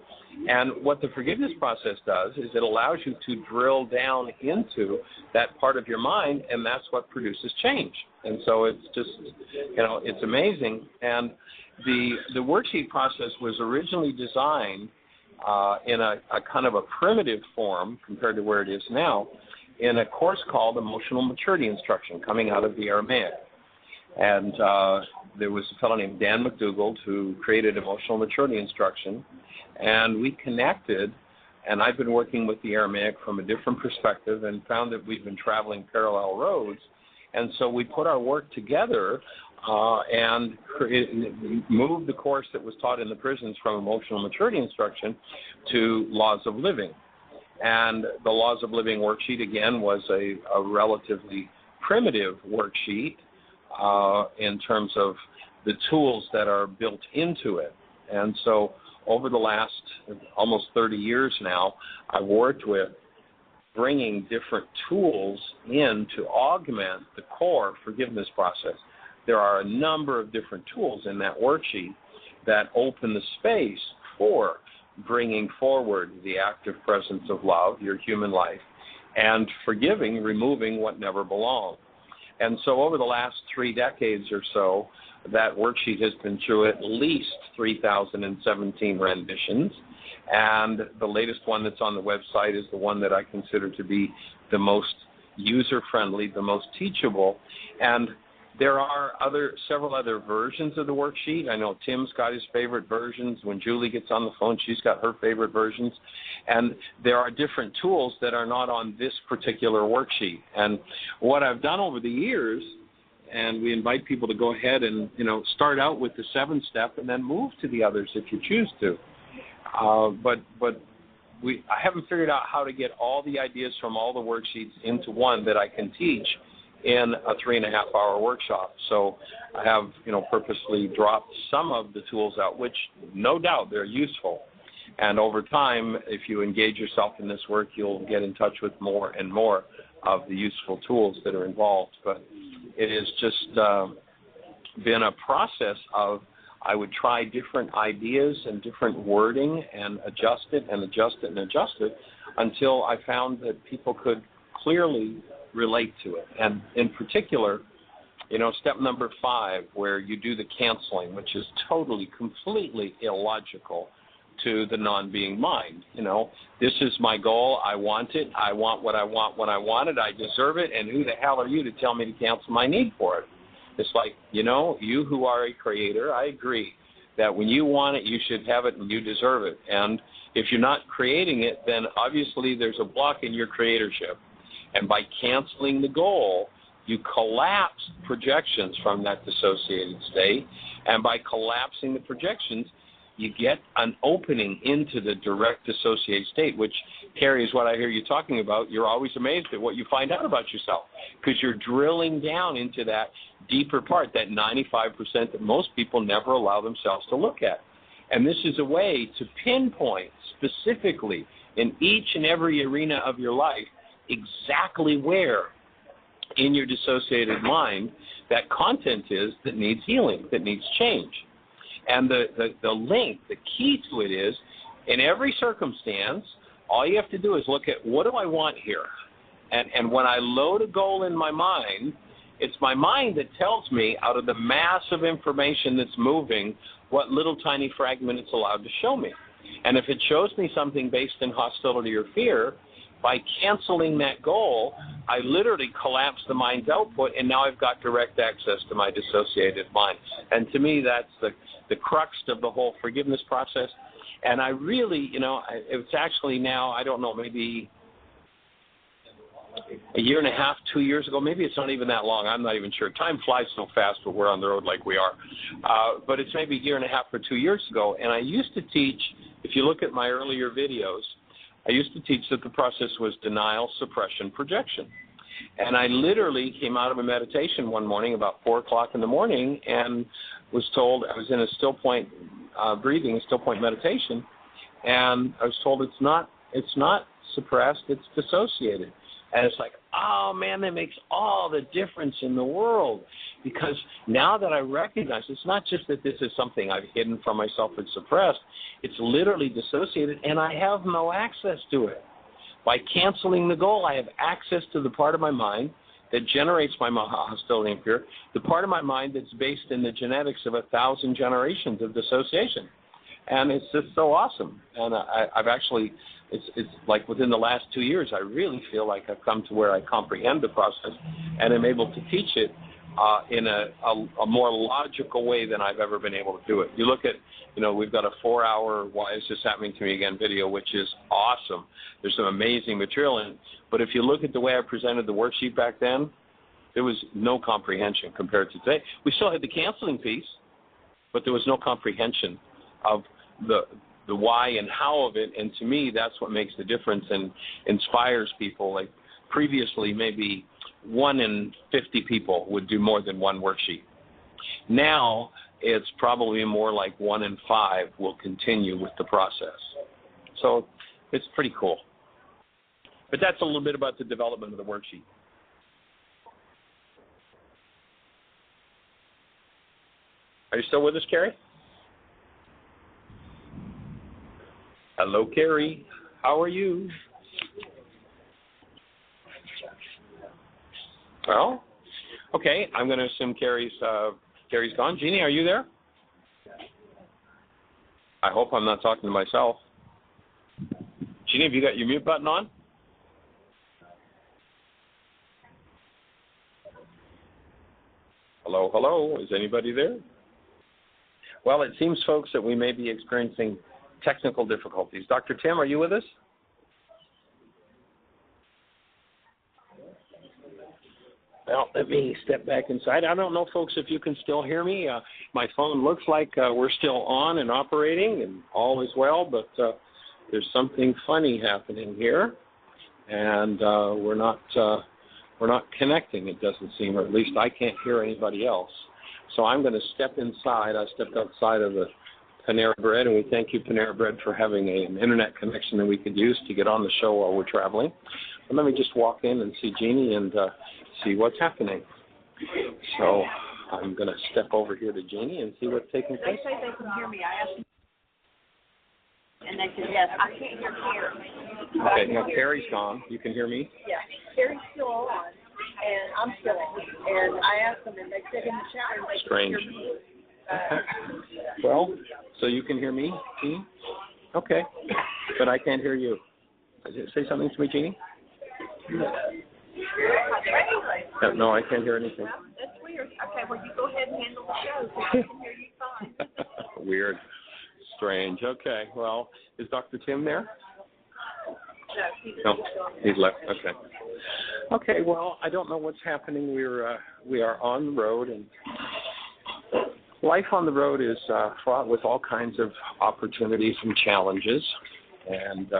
And what the forgiveness process does is it allows you to drill down into that part of your mind, and that's what produces change. And so it's just, it's amazing. And the worksheet process was originally designed in a kind of a primitive form compared to where it is now, in a course called Emotional Maturity Instruction, coming out of the Aramaic. And there was a fellow named Dan McDougall who created Emotional Maturity Instruction, and we connected, and I've been working with the Aramaic from a different perspective and found that we've been traveling parallel roads, and so we put our work together and moved the course that was taught in the prisons from Emotional Maturity Instruction to Laws of Living. And the Laws of Living worksheet, again, was a relatively primitive worksheet in terms of the tools that are built into it. And so over the last almost 30 years now, I've worked with bringing different tools in to augment the core forgiveness process. There are a number of different tools in that worksheet that open the space for bringing forward the active presence of love, your human life, and forgiving, removing what never belonged. And so over the last 3 decades or so, that worksheet has been through at least 3,017 renditions. And the latest one that's on the website is the one that I consider to be the most user-friendly, the most teachable. And there are several other versions of the worksheet. I know Tim's got his favorite versions. When Julie gets on the phone, she's got her favorite versions. And there are different tools that are not on this particular worksheet. And what I've done over the years, and we invite people to go ahead and, start out with the 7-step and then move to the others if you choose to. But I haven't figured out how to get all the ideas from all the worksheets into one that I can teach in a 3.5-hour workshop. So I have, purposely dropped some of the tools out, which no doubt they're useful. And over time, if you engage yourself in this work, you'll get in touch with more and more of the useful tools that are involved. But it has just been a process of, I would try different ideas and different wording and adjust it and adjust it and adjust it until I found that people could clearly relate to it. And in particular, step number 5, where you do the canceling, which is totally, completely illogical to the non-being mind. This is my goal. I want it. I want what I want when I want it. I deserve it. And who the hell are you to tell me to cancel my need for it? It's like, you who are a creator, I agree that when you want it, you should have it and you deserve it. And if you're not creating it, then obviously there's a block in your creatorship. And by canceling the goal, you collapse projections from that dissociated state. And by collapsing the projections, you get an opening into the direct dissociated state, which, Carrie, is what I hear you talking about. You're always amazed at what you find out about yourself because you're drilling down into that deeper part, that 95% that most people never allow themselves to look at. And this is a way to pinpoint specifically in each and every arena of your life exactly where in your dissociated mind that content is that needs healing, that needs change. And the link, the key to it is, in every circumstance, all you have to do is look at, what do I want here? And when I load a goal in my mind, it's my mind that tells me, out of the mass of information that's moving, what little tiny fragment it's allowed to show me. And if it shows me something based in hostility or fear, by canceling that goal, I literally collapse the mind's output, and now I've got direct access to my dissociated mind. And to me, that's the crux of the whole forgiveness process. And I really, it's actually now, I don't know, maybe a year and a half, 2 years ago. Maybe it's not even that long. I'm not even sure. Time flies so fast when we're on the road like we are. But it's maybe a year and a half or 2 years ago. And I used to teach, if you look at my earlier videos, I used to teach that the process was denial, suppression, projection. And I literally came out of a meditation one morning about 4 o'clock in the morning and was told, I was in a still point breathing, a still point meditation, and I was told it's not suppressed, it's dissociated. And it's like, oh, man, that makes all the difference in the world. Because now that I recognize it's not just that this is something I've hidden from myself and suppressed, it's literally dissociated, and I have no access to it. By canceling the goal, I have access to the part of my mind that generates my hostility and fear, the part of my mind that's based in the genetics of 1,000 generations of dissociation. And it's just so awesome. And I've actually, it's like within the last 2 years, I really feel like I've come to where I comprehend the process and am able to teach it in a more logical way than I've ever been able to do it. You look at, we've got a 4-hour Why Is This Happening to Me Again video, which is awesome. There's some amazing material in it. But if you look at the way I presented the worksheet back then, there was no comprehension compared to today. We still had the canceling piece, but there was no comprehension of the why and how of it. And to me, that's what makes the difference and inspires people. Like previously, maybe 1 in 50 people would do more than one worksheet. Now, it's probably more like 1 in 5 will continue with the process. So it's pretty cool. But that's a little bit about the development of the worksheet. Are you still with us, Carrie? Hello, Carrie. How are you? Well, okay. I'm going to assume Carrie's gone. Jeanie, are you there? I hope I'm not talking to myself. Jeanie, have you got your mute button on? Hello, hello. Is anybody there? Well, it seems, folks, that we may be experiencing technical difficulties. Dr. Tim, are you with us? Well, let me step back inside. I don't know, folks, if you can still hear me. My phone looks like we're still on and operating and all is well, but there's something funny happening here, and we're not connecting, it doesn't seem, or at least I can't hear anybody else. So I'm going to step inside. I stepped outside of the Panera Bread, and we thank you, Panera Bread, for having an internet connection that we could use to get on the show while we're traveling. But let me just walk in and see Jeanie and see what's happening. So I'm going to step over here to Jeanie and see what's taking place. They say they can hear me. I asked them, and they said, yes, I can't hear Carrie. Okay, now Carrie's gone. You can hear me? Yeah, Carrie's still on. I'm filling. And I asked them, and they said in the chat room they Strange. could hear me. Okay. Well, so you can hear me, Jeanie? Okay. But I can't hear you. Say something to me, Jeanie? No, I can't hear anything. That's weird. Okay, well, you go ahead and handle the show so I can hear you fine. Weird. Strange. Okay. Well, is Dr. Tim there? No, he's left. Okay. Okay. Well, I don't know what's happening. We are on the road, and life on the road is fraught with all kinds of opportunities and challenges, and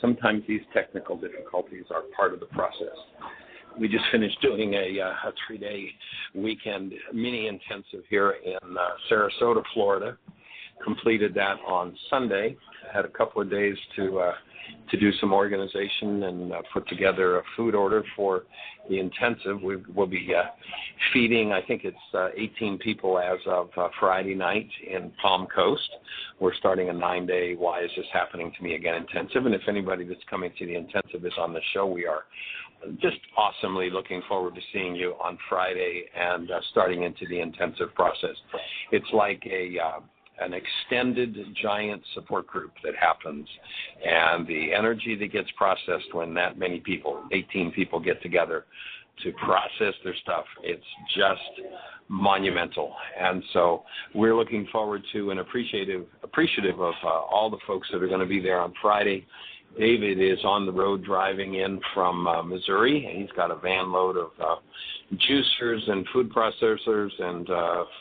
sometimes these technical difficulties are part of the process. We just finished doing a 3-day weekend mini intensive here in Sarasota, Florida. Completed that on Sunday. Had a couple of days to do some organization and put together a food order for the intensive. We'll be feeding, I think it's 18 people as of Friday night in Palm Coast. We're starting a 9-day Why Is This Happening to Me Again intensive, and if anybody that's coming to the intensive is on the show, we are just awesomely looking forward to seeing you on Friday and starting into the intensive process. It's like an extended giant support group that happens, and the energy that gets processed when that many people, 18 people, get together to process their stuff, it's just monumental. And so we're looking forward to and appreciative of all the folks that are going to be there on Friday. David is on the road driving in from Missouri, and he's got a van load of juicers and food processors and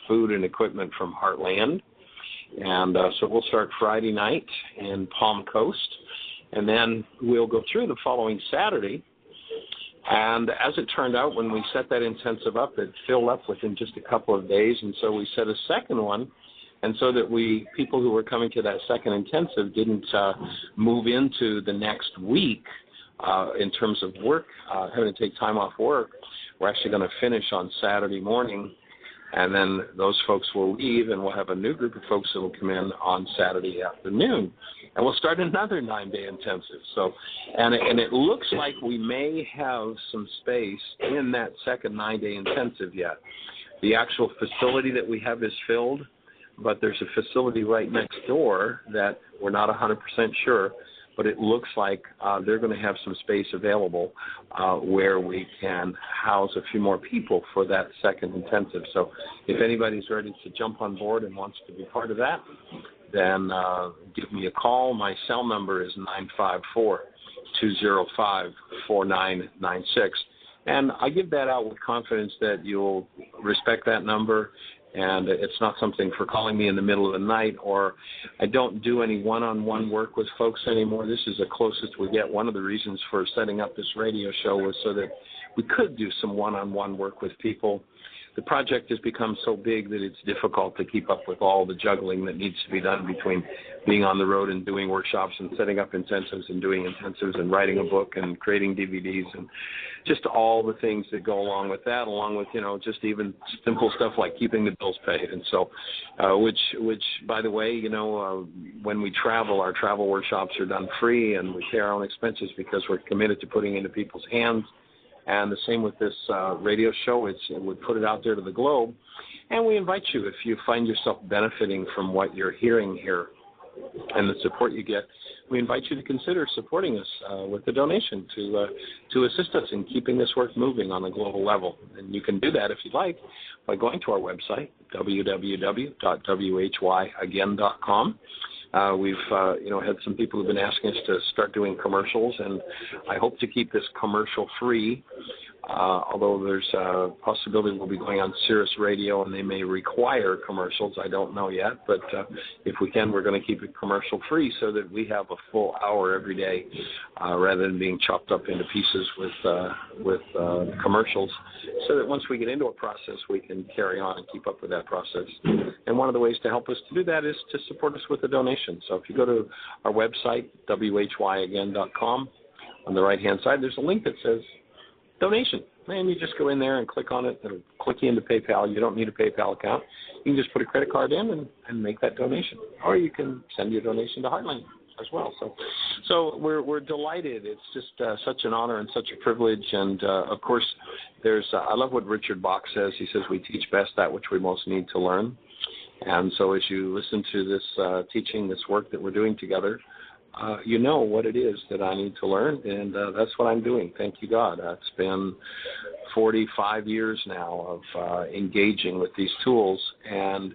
food and equipment from Heartland. And so we'll start Friday night in Palm Coast, and then we'll go through the following Saturday. And as it turned out, when we set that intensive up, it filled up within just a couple of days, and so we set a second one. And so that people who were coming to that second intensive didn't move into the next week in terms of work, having to take time off work. We're actually going to finish on Saturday morning, and then those folks will leave, and we'll have a new group of folks that will come in on Saturday afternoon. And we'll start another 9-day intensive. So, and it looks like we may have some space in that second 9-day intensive yet. The actual facility that we have is filled, but there's a facility right next door that we're not 100% sure, but it looks like they're going to have some space available where we can house a few more people for that second intensive. So if anybody's ready to jump on board and wants to be part of that, then give me a call. My cell number is 954-205-4996. And I give that out with confidence that you'll respect that number. And it's not something for calling me in the middle of the night, or I don't do any one-on-one work with folks anymore. This is the closest we get. One of the reasons for setting up this radio show was so that we could do some one-on-one work with people. The project has become so big that it's difficult to keep up with all the juggling that needs to be done between being on the road and doing workshops and setting up intensives and doing intensives and writing a book and creating DVDs and just all the things that go along with that, along with, just even simple stuff like keeping the bills paid. And so, which by the way, when we travel, our travel workshops are done free, and we pay our own expenses because we're committed to putting it into people's hands. And the same with this radio show. We put it out there to the globe, and we invite you, if you find yourself benefiting from what you're hearing here and the support you get, we invite you to consider supporting us with a donation to assist us in keeping this work moving on a global level. And you can do that, if you'd like, by going to our website, www.whyagain.com. We've had some people who've been asking us to start doing commercials, and I hope to keep this commercial free, although there's a possibility we'll be going on Sirius Radio and they may require commercials. I don't know yet, but if we can, we're going to keep it commercial free so that we have a full hour every day rather than being chopped up into pieces with commercials, so that once we get into a process, we can carry on and keep up with that process. And one of the ways to help us to do that is to support us with a donation. So if you go to our website, whyagain.com, on the right-hand side, there's a link that says donation. And you just go in there and click on it. It'll click you into PayPal. You don't need a PayPal account. You can just put a credit card in and make that donation. Or you can send your donation to Heartland. as well. So we're delighted. It's just such an honor and such a privilege. And of course, I love what Richard Bach says. He says we teach best that which we most need to learn. And so as you listen to this teaching, this work that we're doing together, you know what it is that I need to learn, and that's what I'm doing. Thank you, God. It's been 45 years now of engaging with these tools and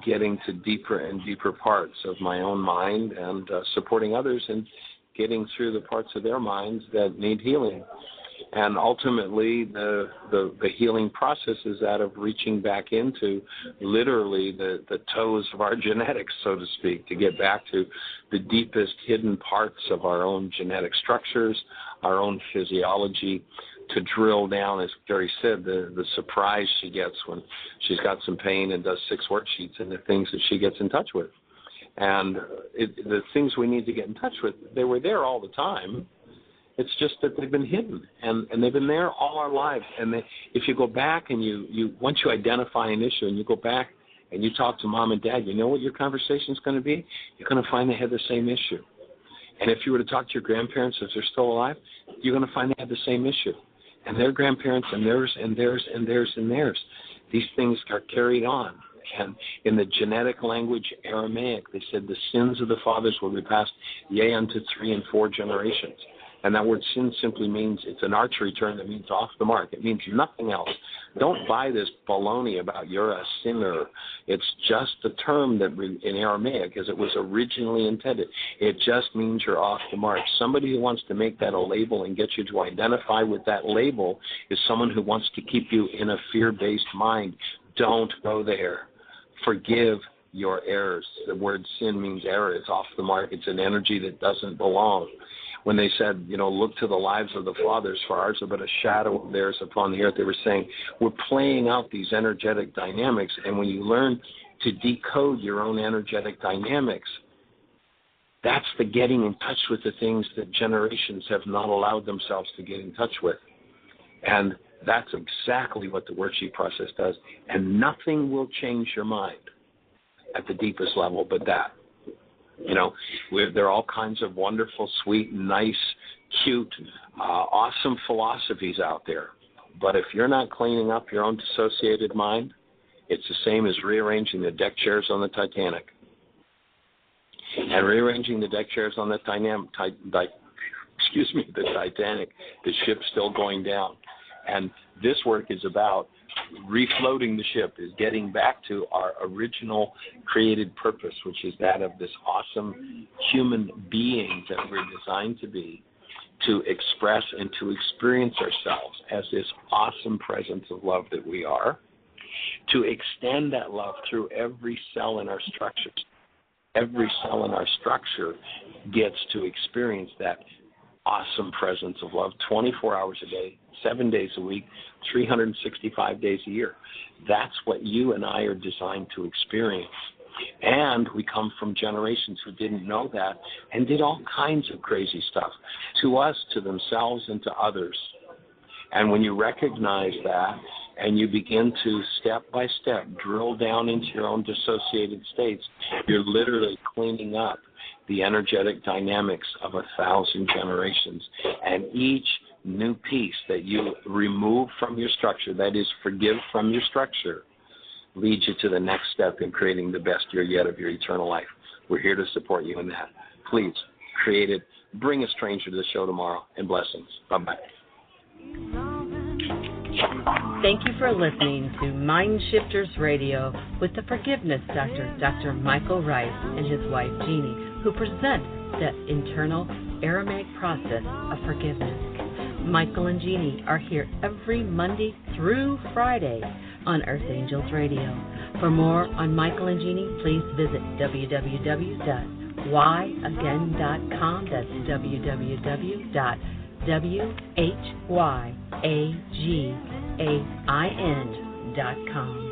getting to deeper and deeper parts of my own mind and supporting others in getting through the parts of their minds that need healing. And ultimately, the healing process is that of reaching back into literally the toes of our genetics, so to speak, to get back to the deepest hidden parts of our own genetic structures, our own physiology, to drill down, as Gary said, the surprise she gets when she's got some pain and does 6 worksheets and the things that she gets in touch with. And the things we need to get in touch with, they were there all the time. It's just that they've been hidden, and they've been there all our lives. And if you go back and you once you identify an issue and you go back and you talk to mom and dad, you know what your conversation is going to be? You're going to find they had the same issue. And if you were to talk to your grandparents, if they're still alive, you're going to find they had the same issue. And their grandparents and theirs and theirs and theirs and theirs. These things are carried on. And in the genetic language, Aramaic, they said the sins of the fathers will be passed, yea, unto 3 and 4 generations. And that word sin simply means, it's an archery term that means off the mark. It means nothing else. Don't buy this baloney about you're a sinner. It's just the term that in Aramaic, as it was originally intended, it just means you're off the mark. Somebody who wants to make that a label and get you to identify with that label is someone who wants to keep you in a fear-based mind. Don't go there. Forgive your errors. The word sin means error. It's off the mark. It's an energy that doesn't belong. When they said, look to the lives of the fathers, for ours are but a shadow of theirs upon the earth, they were saying, we're playing out these energetic dynamics, and when you learn to decode your own energetic dynamics, that's the getting in touch with the things that generations have not allowed themselves to get in touch with. And that's exactly what the worksheet process does. And nothing will change your mind at the deepest level but that. There are all kinds of wonderful, sweet, nice, cute, awesome philosophies out there. But if you're not cleaning up your own dissociated mind, it's the same as rearranging the deck chairs on the Titanic. And rearranging the deck chairs on the Titanic, the ship's still going down. And this work is about refloating the ship, is getting back to our original created purpose, which is that of this awesome human being that we're designed to be, to express and to experience ourselves as this awesome presence of love that we are, to extend that love through every cell in our structures. Every cell in our structure gets to experience that awesome presence of love 24 hours a day, 7 days a week, 365 days a year. That's what you and I are designed to experience. And we come from generations who didn't know that and did all kinds of crazy stuff to us, to themselves, and to others. And when you recognize that and you begin to step by step drill down into your own dissociated states, you're literally cleaning up the energetic dynamics of 1,000 generations. And each new piece that you remove from your structure, that is, forgive from your structure, leads you to the next step in creating the best year yet of your eternal life. We're here to support you in that. Please, create it. Bring a stranger to the show tomorrow, and blessings. Bye-bye. Thank you for listening to Mind Shifters Radio with the Forgiveness Doctor, Dr. Michael Ryce, and his wife, Jeanie, who present the internal Aramaic process of forgiveness. Michael and Jeanie are here every Monday through Friday on Earth Angels Radio. For more on Michael and Jeanie, please visit www.whyagain.com. That's www.whyagain.com.